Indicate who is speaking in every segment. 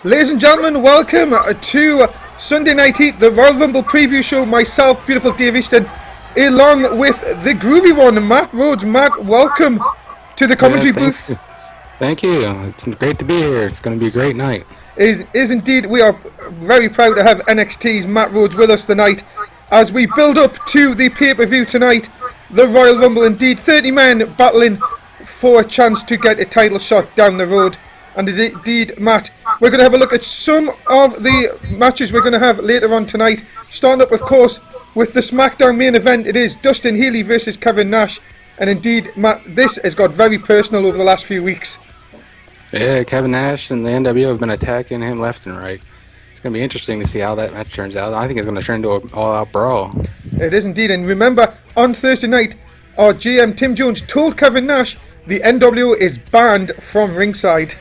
Speaker 1: Ladies and gentlemen, welcome to Sunday Night Heat, the Royal Rumble preview show. Myself, beautiful Dave Easton, along with the groovy one, Matt Rhodes. Matt, welcome to the commentary booth.
Speaker 2: Thank you. It's great to be here. It's going to be a great night.
Speaker 1: Is indeed. We are very proud to have NXT's Matt Rhodes with us tonight as we build up to the pay-per-view tonight, the Royal Rumble. Indeed, 30 men battling for a chance to get a title shot down the road. And indeed, Matt, we're going to have a look at some of the matches we're going to have later on tonight. Starting up, of course, with the SmackDown main event. It is Dustin HEALEY versus Kevin Nash. And indeed, Matt, this has got very personal over the last few weeks.
Speaker 2: Yeah, Kevin Nash and the NWO have been attacking him left and right. It's going to be interesting to see how that match turns out. I think it's going to turn into an all-out brawl.
Speaker 1: It is indeed. And remember, on Thursday night, our GM Tim Jones told Kevin Nash the NWO is banned from ringside.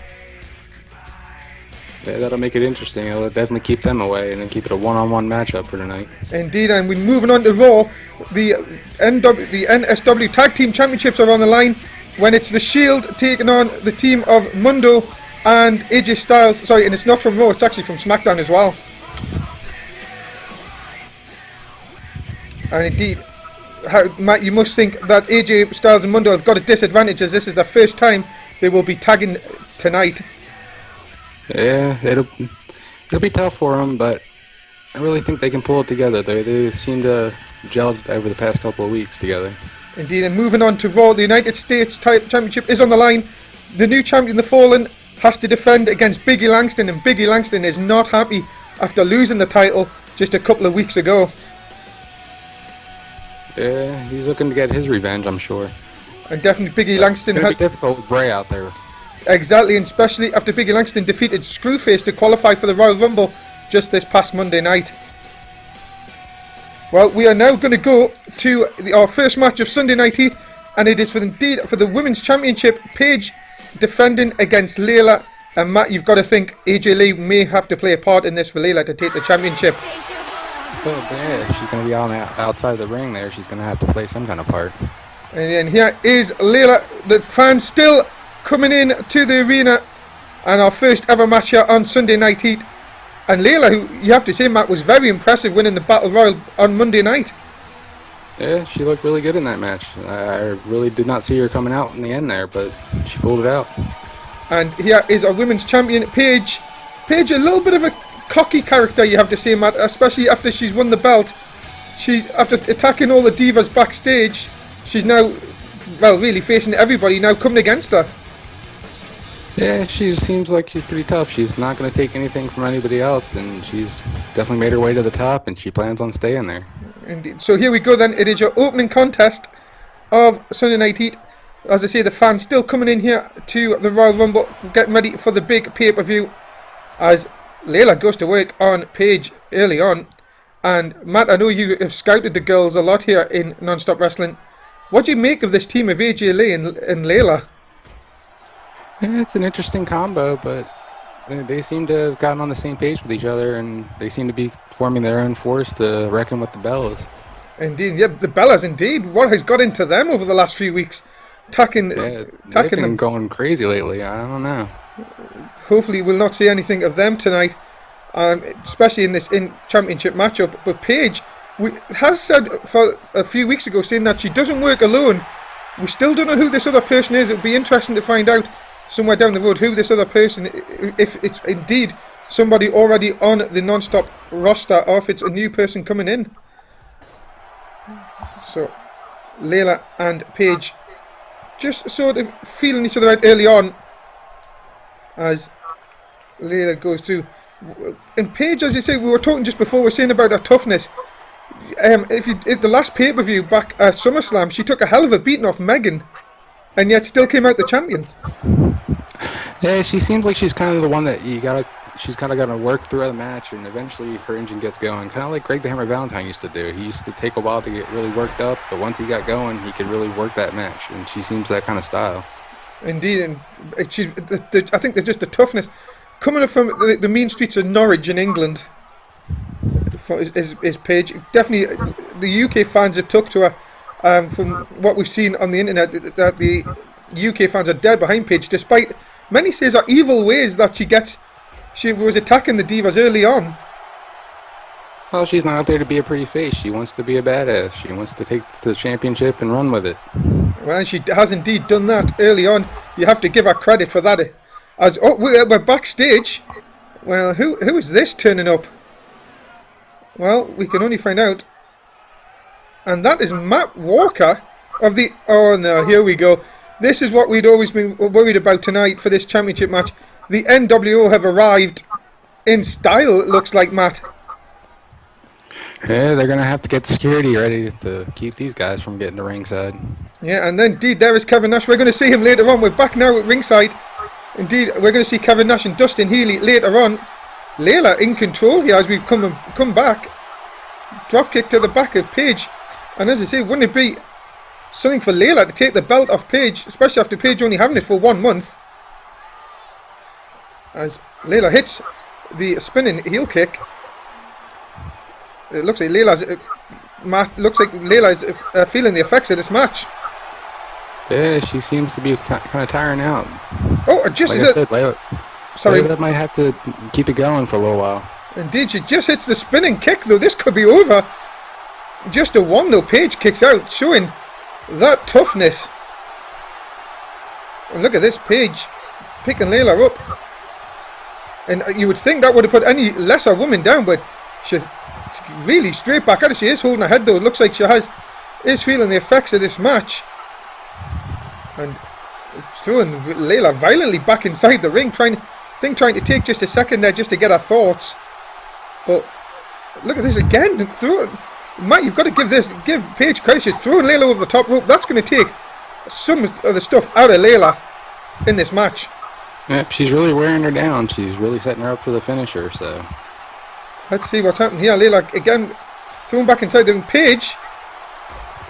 Speaker 2: Yeah, that'll make it interesting. It'll definitely keep them away and then keep it a one-on-one matchup for tonight.
Speaker 1: Indeed, and we're moving on to Raw. The NSW Tag Team Championships are on the line when it's the Shield taking on the team of Mundo and AJ Styles. Sorry, and it's not from Raw, it's actually from SmackDown as well. And indeed, Matt, you must think that AJ Styles and Mundo have got a disadvantage as this is the first time they will be tagging tonight.
Speaker 2: Yeah, it'll be tough for them, but I really think they can pull it together. They seem to gel over the past couple of weeks together.
Speaker 1: Indeed, and moving on to Raw, the United States Championship is on the line. The new champion, the Fallen, has to defend against Biggie Langston, and Biggie Langston is not happy after losing the title just a couple of weeks ago.
Speaker 2: Yeah, he's looking to get his revenge, I'm sure.
Speaker 1: And definitely Biggie Langston
Speaker 2: it's going to be difficult with Bray out there.
Speaker 1: Exactly, and especially after Biggie Langston defeated Screwface to qualify for the Royal Rumble just this past Monday night. Well, we are now going to go to our first match of Sunday Night Heat, and it is for the Women's Championship. Paige defending against Layla, and Matt, you've got to think AJ Lee may have to play a part in this for Layla to take the championship.
Speaker 2: Well, yeah, if she's going to be outside the ring there, she's going to have to play some kind of part.
Speaker 1: And here is Layla, the fans still coming in to the arena, and our first ever match here on Sunday Night Heat. And Layla, who you have to say, Matt, was very impressive winning the Battle Royal on Monday night.
Speaker 2: Yeah, she looked really good in that match. I really did not see her coming out in the end there, but she pulled it out. And
Speaker 1: here is our women's champion, Paige. Paige, a little bit of a cocky character, you have to say, Matt, especially after she's won the belt. After attacking all the divas backstage, she's now, well, really facing everybody now coming against her.
Speaker 2: Yeah, she seems like she's pretty tough. She's not going to take anything from anybody else, and she's definitely made her way to the top, and she plans on staying there.
Speaker 1: Indeed. So here we go then. It is your opening contest of Sunday Night Heat. As I say, the fans still coming in here to the Royal Rumble, getting ready for the big pay-per-view as Layla goes to work on Paige early on. And Matt, I know you have scouted the girls a lot here in Non-Stop Wrestling. What do you make of this team of AJ Lee and Layla?
Speaker 2: Yeah, it's an interesting combo, but they seem to have gotten on the same page with each other, and they seem to be forming their own force to reckon with the Bellas.
Speaker 1: Indeed, yeah, the Bellas, indeed. What has got into them over the last few weeks?
Speaker 2: They've been going crazy lately. I don't know.
Speaker 1: Hopefully we'll not see anything of them tonight, especially in this championship matchup. But Paige has said for a few weeks ago, saying that she doesn't work alone. We still don't know who this other person is. It would be interesting to find out somewhere down the road who this other person, if it's indeed somebody already on the Non-Stop roster or if it's a new person coming in. So Layla and Paige just sort of feeling each other out early on as Layla goes through. And Paige, as you say, we were talking just before, we were saying about her toughness. If the last pay-per-view back at SummerSlam, she took a hell of a beating off Megan, and yet still came out the champion.
Speaker 2: Yeah, she seems like she's kind of the one that she's kind of got to work through the match, and eventually her engine gets going. Kind of like Greg the Hammer Valentine used to do. He used to take a while to get really worked up, but once he got going, he could really work that match, and she seems that kind of style. Indeed,
Speaker 1: and I think they're just the toughness coming up from the mean streets of Norwich in England. Is Paige definitely? The UK fans have took to her. From what we've seen on the internet, that the UK fans are dead behind Paige, despite many say her evil ways that she gets she was attacking the Divas early on.
Speaker 2: Well, she's not out there to be a pretty face. She wants to be a badass. She wants to take the championship and run with it.
Speaker 1: Well, she has indeed done that early on. You have to give her credit for that. As we're backstage. Well, who is this turning up? Well, we can only find out. And that is Matt Walker of the... Oh no, here we go. This is what we'd always been worried about tonight for this championship match. The NWO have arrived in style, it looks like, Matt.
Speaker 2: Yeah, they're going to have to get security ready to keep these guys from getting to ringside.
Speaker 1: Yeah, and then indeed there is Kevin Nash. We're going to see him later on. We're back now at ringside. Indeed, we're going to see Kevin Nash and Dustin Healy later on. Layla in control here as we come back. Dropkick to the back of Paige. And as I say, wouldn't it be something for Layla to take the belt off Paige, especially after Paige only having it for 1 month. As Layla hits the spinning heel kick. It looks like Layla's feeling the effects of this match.
Speaker 2: Yeah, she seems to be kind of tiring out.
Speaker 1: Oh, just
Speaker 2: like
Speaker 1: as
Speaker 2: I said, Layla might have to keep it going for a little while.
Speaker 1: Indeed, she just hits the spinning kick, though. This could be over. Just a 1, though. Paige kicks out, showing that toughness. And look at this, Paige picking Layla up. And you would think that would have put any lesser woman down, but she's really straight back at it. She is holding her head, though. It looks like she is feeling the effects of this match. And throwing Layla violently back inside the ring, trying to take just a second there just to get her thoughts. But look at this again. Matt, you've got to give Paige credit. She's throwing Layla over the top rope. That's going to take some of the stuff out of Layla in this match.
Speaker 2: Yep, she's really wearing her down. She's really setting her up for the finisher. So
Speaker 1: let's see what's happening here. Layla again thrown back inside the ring. Paige,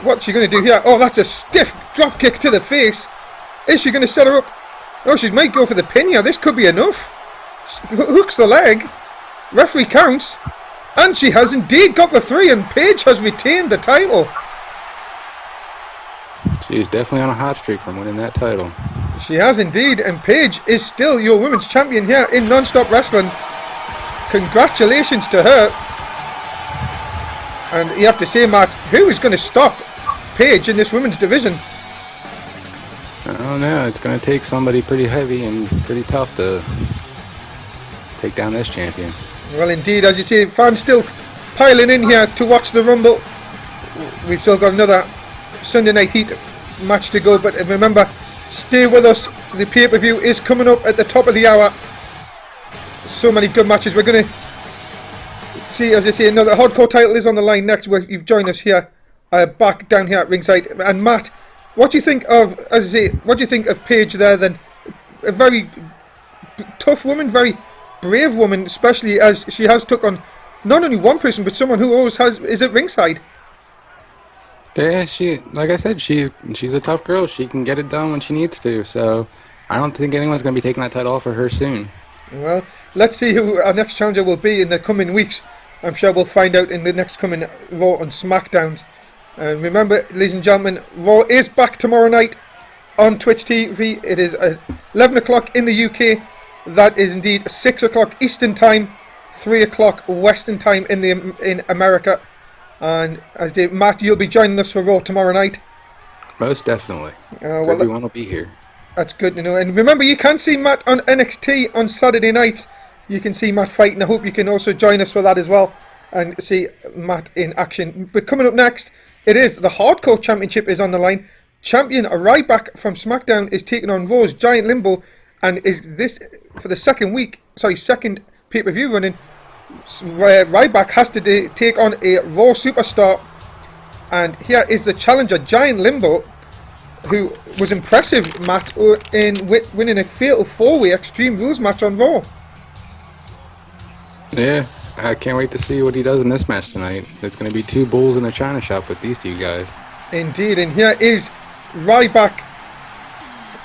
Speaker 1: what's she going to do here? Oh, that's a stiff drop kick to the face. Is she going to set her up? Oh, she might go for the pin here. This could be enough. Hooks the leg. Referee counts. And she has indeed got the 3, and Paige has retained the title.
Speaker 2: She's definitely on a hot streak from winning that title.
Speaker 1: She has indeed, and Paige is still your women's champion here in Non-Stop Wrestling. Congratulations to her. And you have to say, Matt, who is going to stop Paige in this women's division?
Speaker 2: I don't know. It's going to take somebody pretty heavy and pretty tough to take down this champion.
Speaker 1: Well, indeed, as you see, fans still piling in here to watch the Rumble. We've still got another Sunday Night Heat match to go, but remember, stay with us. The pay-per-view is coming up at the top of the hour. So many good matches. We're going to see, as I say, another hardcore title is on the line next. Where you've joined us here, back down here at ringside. And Matt, what do you think of, as I say, what do you think of Paige there? Then, a very tough woman, very brave woman, especially as she has took on not only one person but someone who always is at ringside.
Speaker 2: Yeah, like I said, she's a tough girl. She can get it done when she needs to. So I don't think anyone's going to be taking that title off of her soon. Well,
Speaker 1: let's see who our next challenger will be in the coming weeks. I'm sure we'll find out in the next coming Raw and SmackDowns. And remember, ladies and gentlemen, Raw is back tomorrow night on Twitch TV. It is 11 o'clock in the UK. That is indeed 6 o'clock Eastern Time, 3 o'clock Western Time in America. And as Matt, you'll be joining us for Raw tomorrow night.
Speaker 2: Most definitely. Everyone will be here.
Speaker 1: That's good to know. And remember, you can see Matt on NXT on Saturday nights. You can see Matt fighting. I hope you can also join us for that as well and see Matt in action. But coming up next, it is the Hardcore Championship is on the line. Champion Ryback from SmackDown is taking on Raw's Giant Limbo, and is this for the second pay-per-view running. Ryback has to take on a Raw superstar, and here is the challenger, Giant Limbo, who was impressive, Matt, in winning a fatal 4-way Extreme Rules match on Raw.
Speaker 2: Yeah, I can't wait to see what he does in this match tonight. It's going to be 2 bulls in a china shop with these 2 guys. Indeed,
Speaker 1: and here is Ryback.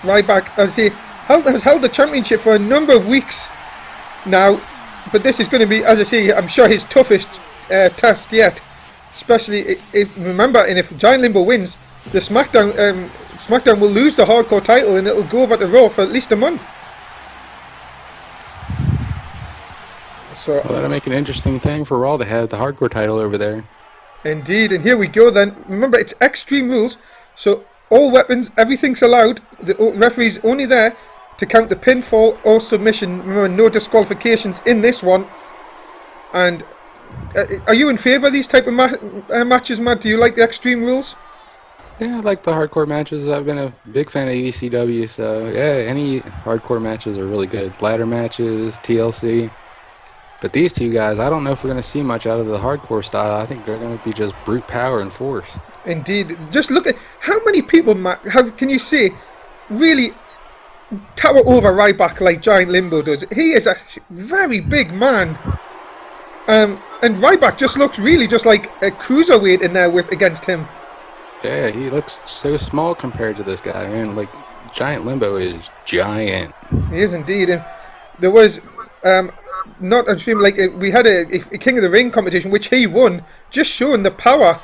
Speaker 1: Ryback, as he has held the championship for a number of weeks now, but this is going to be, as I say, I'm sure his toughest task yet. Especially remember, and if Giant Limbo wins, the SmackDown will lose the Hardcore title, and it'll go over to Raw for at least a month. So
Speaker 2: well, that'll make an interesting thing for Raw to have the hardcore title over there.
Speaker 1: Indeed, and here we go then. Remember, it's Extreme Rules, so all weapons, everything's allowed. The referee's only there to count the pinfall or submission. Remember, no disqualifications in this one. And are you in favour of these type of matches, Matt? Do you like the Extreme Rules?
Speaker 2: Yeah, I like the hardcore matches. I've been a big fan of ECW, so yeah, any hardcore matches are really good. Ladder matches, TLC. But these two guys, I don't know if we're going to see much out of the hardcore style. I think they're going to be just brute power and force.
Speaker 1: Indeed. Just look at how many people, Matt, can you say, really tower over Ryback like Giant Limbo does. He is a very big man. And Ryback just looks really just like a cruiserweight in there against him.
Speaker 2: Yeah, he looks so small compared to this guy, man. Like, Giant Limbo is giant.
Speaker 1: He is indeed. And there was... not on stream, like we had a King of the Ring competition which he won, just showing the power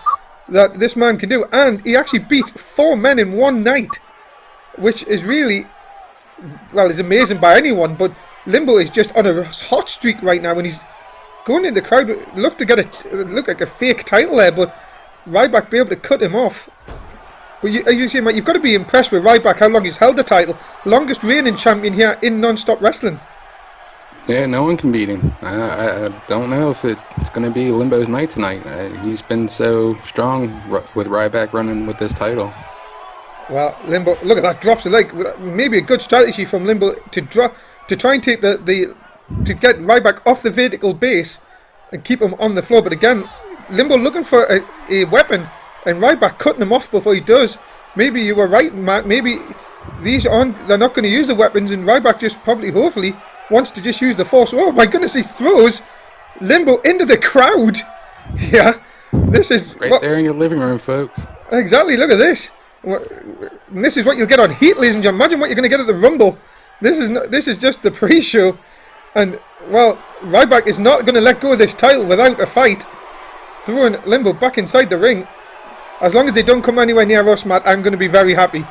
Speaker 1: that this man can do, and he actually beat 4 men in one night, which is really, well, is amazing by anyone. But Limbo is just on a hot streak right now, and he's going in the crowd. Look like a fake title there, but Ryback be able to cut him off. But you've got to be impressed with Ryback, how long he's held the title, longest reigning champion here in non-stop wrestling.
Speaker 2: Yeah, no one can beat him. I don't know if it's going to be Limbo's night tonight. He's been so strong with Ryback running with this title.
Speaker 1: Well, Limbo, look at that, drops the leg. Maybe a good strategy from Limbo to try and take to get Ryback off the vertical base and keep him on the floor. But again, Limbo looking for a weapon, and Ryback cutting him off before he does. Maybe you were right, Matt. Maybe they're not going to use the weapons, and Ryback just hopefully wants to just use the force. Oh my goodness, he throws Limbo into the crowd. Yeah, this is
Speaker 2: right there in your living room, folks.
Speaker 1: Exactly, look at this. And this is what you'll get on Heat, ladies and gentlemen. Imagine what you're going to get at the Rumble. This is just the pre-show. And, well, Ryback is not going to let go of this title without a fight. Throwing Limbo back inside the ring. As long as they don't come anywhere near us, Matt, I'm going to be very happy.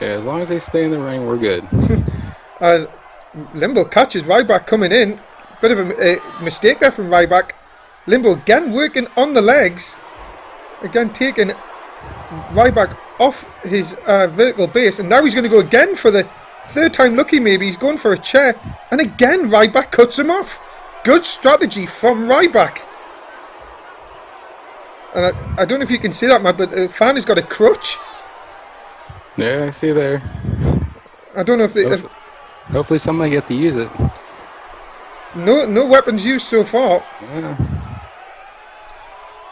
Speaker 2: Yeah, as long as they stay in the ring, we're good.
Speaker 1: Limbo catches Ryback coming in. Bit of a mistake there from Ryback. Limbo again working on the legs. Again taking Ryback off his vertical base. And now he's going to go again for the third time lucky maybe. He's going for a chair. And again Ryback cuts him off. Good strategy from Ryback. And I don't know if you can see that, Matt, but Fan has got a crutch.
Speaker 2: Yeah, I see there.
Speaker 1: I don't know if
Speaker 2: hopefully somebody get to use it.
Speaker 1: No weapons used so far.
Speaker 2: Yeah.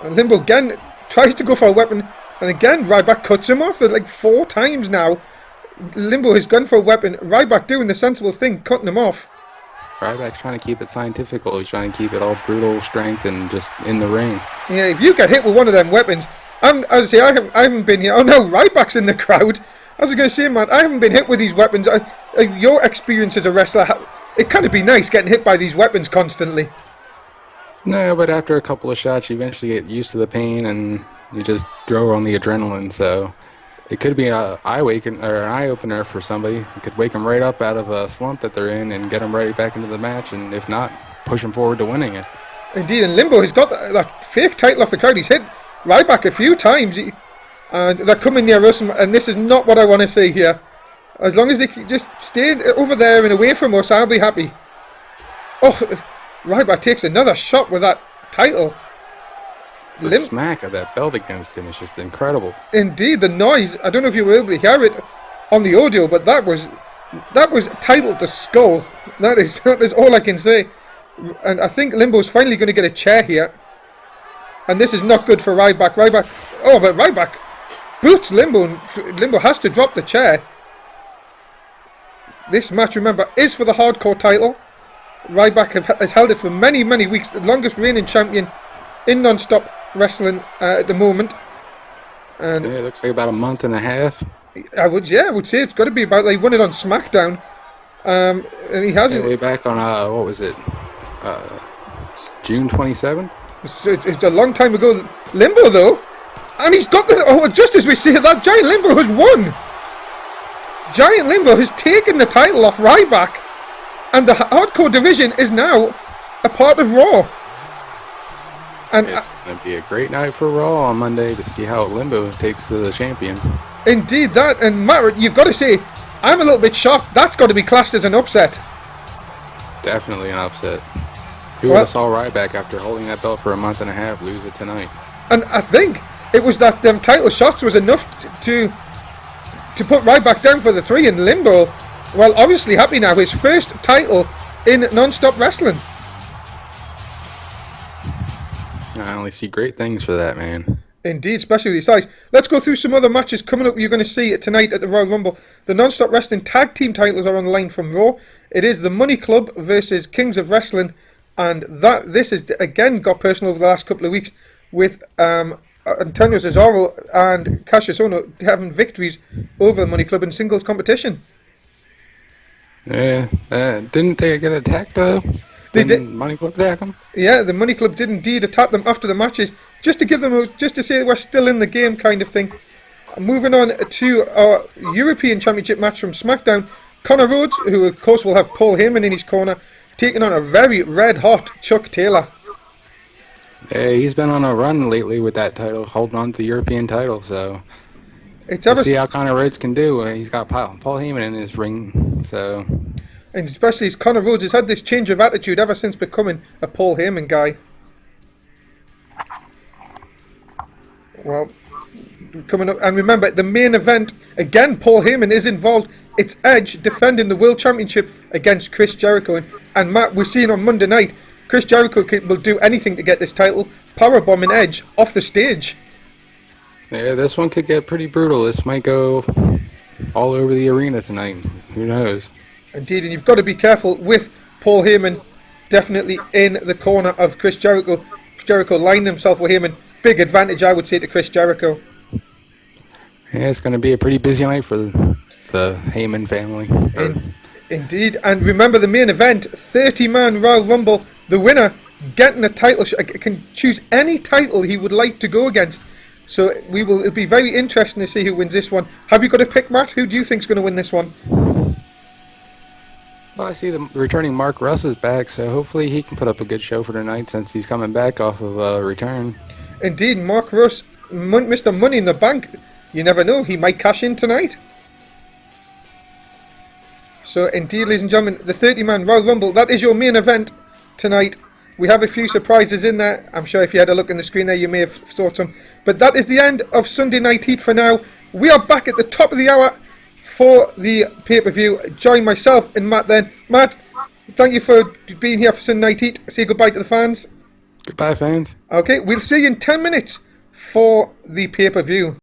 Speaker 1: And Limbo again tries to go for a weapon, and again Ryback cuts him off like 4 times now. Limbo has gone for a weapon. Ryback doing the sensible thing, cutting him off.
Speaker 2: Ryback's trying to keep it scientific. He's trying to keep it all brutal strength and just in the ring.
Speaker 1: Yeah, if you get hit with one of them weapons, as I say, I haven't been here. Oh no, Ryback's in the crowd. As I was going to say, man, I haven't been hit with these weapons. Your experience as a wrestler, it kind of be nice getting hit by these weapons constantly.
Speaker 2: No, but after a couple of shots, you eventually get used to the pain and you just grow on the adrenaline. So it could be an eye opener for somebody. It could wake them right up out of a slump that they're in and get them right back into the match. And if not, push them forward to winning it. Indeed,
Speaker 1: and Limbo has got that fake title off the crowd. He's hit Ryback a few times. And they're coming near us, and this is not what I want to see here. As long as they just stay over there and away from us, I'll be happy. Oh, Ryback takes another shot with that title.
Speaker 2: The smack of that belt against him is just incredible.
Speaker 1: Indeed, the noise. I don't know if you were able to hear it on the audio, but that was title to skull. That is all I can say. And I think Limbo's finally going to get a chair here. And this is not good for Ryback. But Ryback boots Limbo. Limbo has to drop the chair. This match, remember, is for the hardcore title. Ryback has held it for many, many weeks. The longest reigning champion in non-stop wrestling at the moment. And
Speaker 2: yeah, it looks like about a month and a half.
Speaker 1: I would say it's got to be about. He won it on SmackDown. And he hasn't.
Speaker 2: Yeah, way back on what was it? June 27th.
Speaker 1: It's a long time ago. Limbo though, and he's got just as we say that, Giant Limbo has won. Giant Limbo has taken the title off Ryback, and the hardcore division is now a part of Raw. And
Speaker 2: it's going to be a great night for Raw on Monday to see how Limbo takes the champion.
Speaker 1: Indeed that, and Matt, you've got to say, I'm a little bit shocked. That's got to be classed as an upset.
Speaker 2: Definitely an upset. Who would have saw Ryback after holding that belt for a month and a half lose it tonight?
Speaker 1: And I think it was that them title shots was enough to put Ryback down for the 3 in Limbo. Well, obviously happy now, his first title in non-stop wrestling.
Speaker 2: I only see great things for that man.
Speaker 1: Indeed, especially with his size. Let's go through some other matches coming up. You're going to see tonight at the Royal Rumble. The non-stop wrestling tag team titles are on the line from Raw. It is the Money Club versus Kings of Wrestling, and this has again got personal over the last couple of weeks with Antonio Cesaro and Cassius Ohno having victories over the Money Club in singles competition.
Speaker 2: Yeah, didn't they get attacked though?
Speaker 1: They did.
Speaker 2: Money Club attack them?
Speaker 1: Yeah, the Money Club did indeed attack them after the matches, just to give them, just to say we're still in the game kind of thing. Moving on to our European Championship match from SmackDown, Connor Rhodes, who of course will have Paul Heyman in his corner, taking on a very red-hot Chuck Taylor.
Speaker 2: Yeah, he's been on a run lately with that title, holding on to the European title, so
Speaker 1: we'll
Speaker 2: see how Connor Rhodes can do. He's got Paul Heyman in his ring, so...
Speaker 1: And especially as Connor Rhodes has had this change of attitude ever since becoming a Paul Heyman guy. Well, coming up, and remember, the main event, again, Paul Heyman is involved. It's Edge defending the World Championship against Chris Jericho. And Matt, we're seeing on Monday night, Chris Jericho will do anything to get this title, powerbombing Edge off the stage.
Speaker 2: Yeah, this one could get pretty brutal. This might go all over the arena tonight. Who knows?
Speaker 1: Indeed, and you've got to be careful with Paul Heyman definitely in the corner of Chris Jericho. Jericho lined himself with Heyman. Big advantage, I would say, to Chris Jericho.
Speaker 2: Yeah, it's going to be a pretty busy night for the Heyman family.
Speaker 1: Indeed, and remember the main event, 30-man Royal Rumble. The winner getting a title can choose any title he would like to go against. So it'll be very interesting to see who wins this one. Have you got a pick, Matt? Who do you think's going to win this one?
Speaker 2: Well, I see the returning Mark Russ is back, so hopefully he can put up a good show for tonight since he's coming back off of a return.
Speaker 1: Indeed, Mark Russ, Mr. Money in the Bank. You never know, he might cash in tonight. So indeed, ladies and gentlemen, the 30-man Royal Rumble, that is your main event tonight. We have a few surprises in there. I'm sure if you had a look on the screen there, you may have thought some. But that is the end of Sunday Night Heat for now. We are back at the top of the hour for the pay-per-view. Join myself and Matt then. Matt, thank you for being here for Sunday Night Heat. Say goodbye to the fans.
Speaker 2: Goodbye, fans.
Speaker 1: Okay, we'll see you in 10 minutes for the pay-per-view.